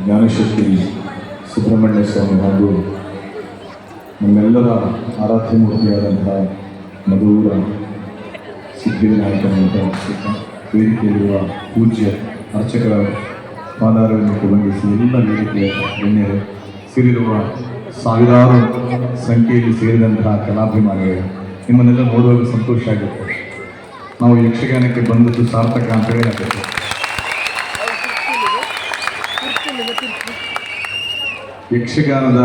ಜ್ಞಾನಶಕ್ತಿ ಸುಬ್ರಹ್ಮಣ್ಯ ಸ್ವಾಮಿ ಹಾಗೂ ನಮ್ಮೆಲ್ಲರ ಆರಾಧ್ಯ ಮೂರ್ತಿಯಾದಂತಹ ಮಧುರ ಸಿದ್ಧಿವಿನಾಯಕನಂತ ವೇದಿಕೆಯಲ್ಲಿರುವ ಪೂಜ್ಯ ಅರ್ಚಕರ ಪಾದಾರವನ್ನು ವಂದಿಸಿ ಎಲ್ಲ ವೇದಿಕೆಯ ಗಣ್ಯರು ಸೇರಿರುವ ಸಾವಿರಾರು ಸಂಖ್ಯೆಯಲ್ಲಿ ಸೇರಿದಂತಹ ಕಲಾಭಿಮಾನಿಗಳು ನಿಮ್ಮನ್ನೆಲ್ಲ ನೋಡುವಾಗ ಸಂತೋಷ ಆಗುತ್ತೆ. ನಾವು ಯಕ್ಷಗಾನಕ್ಕೆ ಬಂದದ್ದು ಸಾರ್ಥಕ ಅಂತ ಹೇಳಬೇಕು. ಯಕ್ಷಗಾನದ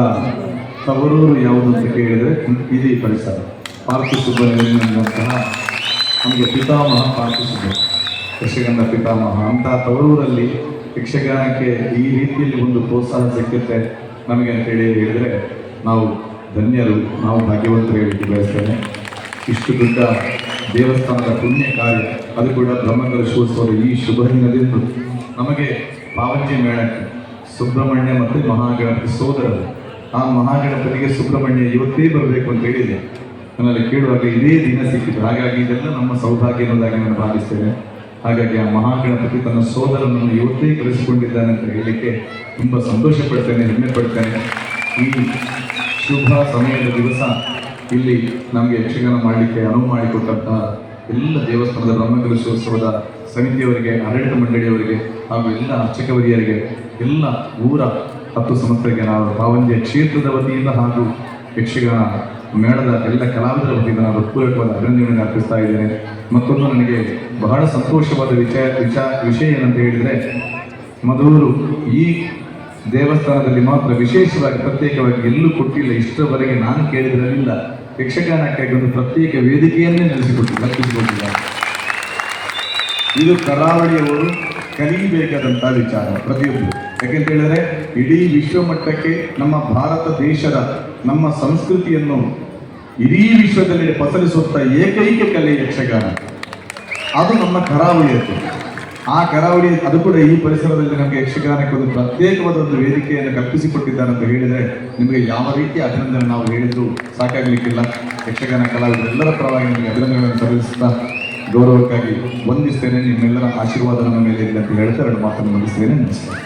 ತವರೂರು ಯಾವುದು ಅಂತ ಕೇಳಿದರೆ ಇದೇ ಪರಿಸರ. ಪಾರ್ಥಿ ಸುಬ್ಬಯ್ಯನಂತಹ ನಮಗೆ ಪಿತಾಮಹ ಪಾರ್ಥಿ ಸುಬ್ಬಯ್ಯ, ಯಕ್ಷಗಾನದ ಪಿತಾಮಹ. ಅಂತಹ ತವರೂರಲ್ಲಿ ಯಕ್ಷಗಾನಕ್ಕೆ ಈ ರೀತಿಯಲ್ಲಿ ಒಂದು ಪ್ರೋತ್ಸಾಹ ಸಿಕ್ಕುತ್ತೆ ನಮಗೆ ಅಂತೇಳಿ ಹೇಳಿದರೆ ನಾವು ಧನ್ಯರು, ನಾವು ಭಾಗ್ಯವಂತರು ಹೇಳಿಕ್ಕೆ ಬಯಸ್ತೇನೆ. ಇಷ್ಟು ದೊಡ್ಡ ದೇವಸ್ಥಾನದ ಪುಣ್ಯ ಕಾರ್ಯ, ಅದು ಕೂಡ ಬ್ರಹ್ಮಕಲಶೋತ್ಸವದ ಈ ಶುಭ ದಿನದಿಂದ ನಮಗೆ ಪಾವಂಜಿ ಮೇಳಕ್ಕೆ ಸುಬ್ರಹ್ಮಣ್ಯ ಮತ್ತು ಮಹಾಗಣಪತಿ ಸೋದರರು, ಆ ಮಹಾಗಣಪತಿಗೆ ಸುಬ್ರಹ್ಮಣ್ಯ ಇವತ್ತೇ ಬರಬೇಕು ಅಂತ ಹೇಳಿದೆ. ನನ್ನಲ್ಲಿ ಕೇಳುವಾಗ ಇದೇ ದಿನ ಸಿಕ್ಕಿತು. ಹಾಗಾಗಿ ಇದೆಲ್ಲ ನಮ್ಮ ಸೌಭಾಗ್ಯ ಅನ್ನೋದಾಗಿ ನಾನು ಭಾವಿಸ್ತೇನೆ. ಹಾಗಾಗಿ ಆ ಮಹಾಗಣಪತಿ ತನ್ನ ಸೋದರನನ್ನು ಇವತ್ತೇ ಕರೆಸಿಕೊಂಡಿದ್ದಾನೆ ಅಂತ ಹೇಳಲಿಕ್ಕೆ ತುಂಬ ಸಂತೋಷ ಪಡ್ತೇನೆ, ಹೆಮ್ಮೆ ಪಡ್ತೇನೆ. ಈ ಶುಭ ಸಮಯದ ದಿವಸ ಇಲ್ಲಿ ನಮಗೆ ಯಕ್ಷಗಾನ ಮಾಡಲಿಕ್ಕೆ ಅನುವು ಮಾಡಿಕೊಟ್ಟಂತಹ ಎಲ್ಲ ದೇವಸ್ಥಾನದ ಬ್ರಹ್ಮಕಲಶೋತ್ಸವದ ಸಮಿತಿಯವರಿಗೆ, ಆಡಳಿತ ಮಂಡಳಿಯವರಿಗೆ ಹಾಗೂ ಎಲ್ಲ ಅರ್ಚಕವರಿಯರಿಗೆ, ಎಲ್ಲ ಊರ 10 ಸಂಸ್ಥೆಗೆ ನಾವು ಪಾವಂಜೆ ಕ್ಷೇತ್ರದ ವತಿಯಿಂದ ಹಾಗೂ ಯಕ್ಷಗಾನ ಮೇಳದ ಎಲ್ಲ ಕಲಾವಿದರ ವತಿಯಿಂದ ನಾನು ಹೃತ್ಪೂರ್ವಕವಾದ ಅಭಿನಂದನೆ ಅರ್ಪಿಸ್ತಾ ಇದ್ದೇನೆ. ಮತ್ತೊಂದು ನನಗೆ ಬಹಳ ಸಂತೋಷವಾದ ವಿಷಯ ಏನಂತ ಹೇಳಿದರೆ, ಮಧೂರು ಈ ದೇವಸ್ಥಾನದಲ್ಲಿ ಮಾತ್ರ ವಿಶೇಷವಾಗಿ ಪ್ರತ್ಯೇಕವಾಗಿ ಎಲ್ಲೂ ಕೊಟ್ಟಿಲ್ಲ. ಇಷ್ಟರವರೆಗೆ ನಾನು ಕೇಳಿದಿರಲಿಲ್ಲ. ಯಕ್ಷಗಾನಕ್ಕಾಗಿ ಒಂದು ಪ್ರತ್ಯೇಕ ವೇದಿಕೆಯನ್ನೇ ಕಲ್ಪಿಸಿಕೊಟ್ಟಿಲ್ಲ. ಇದು ಕರಾವಳಿಯವರು ಕಲಿಯಬೇಕಾದಂತಹ ವಿಚಾರ ಪ್ರತಿಯೊಬ್ಬರು. ಯಾಕೆಂತ ಹೇಳಿದ್ರೆ ಇಡೀ ವಿಶ್ವಮಟ್ಟಕ್ಕೆ ನಮ್ಮ ಭಾರತ ದೇಶದ ನಮ್ಮ ಸಂಸ್ಕೃತಿಯನ್ನು ಇಡೀ ವಿಶ್ವದಲ್ಲಿ ಪಸರಿಸುತ್ತಾ ಏಕೈಕ ಕಲೆ ಯಕ್ಷಗಾನ. ಅದು ನಮ್ಮ ಕರಾವಳಿಯದ್ದು. ಆ ಕರಾವಳಿ, ಅದು ಕೂಡ ಈ ಪರಿಸರದಲ್ಲಿ ನಮಗೆ ಯಕ್ಷಗಾನಕ್ಕೆ ಒಂದು ಪ್ರತ್ಯೇಕವಾದ ಒಂದು ವೇದಿಕೆಯನ್ನು ಕಲ್ಪಿಸಿಕೊಟ್ಟಿದ್ದಾರೆ ಅಂತ ಹೇಳಿದರೆ ನಿಮಗೆ ಯಾವ ರೀತಿಯ ಅಭಿನಂದನೆ ನಾವು ಹೇಳಿದ್ರು ಸಾಕಾಗಲಿಕ್ಕಿಲ್ಲ. ಯಕ್ಷಗಾನ ಕಲಾವಿದರೆಲ್ಲರ ಪರವಾಗಿ ನಿಮಗೆ ಅಭಿನಂದನೆಗಳನ್ನು ಸಲ್ಲಿಸುತ್ತಾ ಗೌರವಕ್ಕಾಗಿ ವಂದಿಸ್ತೇನೆ. ನಿಮ್ಮೆಲ್ಲರ ಆಶೀರ್ವಾದ ನಮ್ಮ ಮೇಲೆ ಇಲ್ಲ ಅಂತ ಹೇಳ್ತಾ 2 ಮಾತನ್ನು ಮುಗಿಸ್ತೇನೆ. ನಮಸ್ಕಾರ.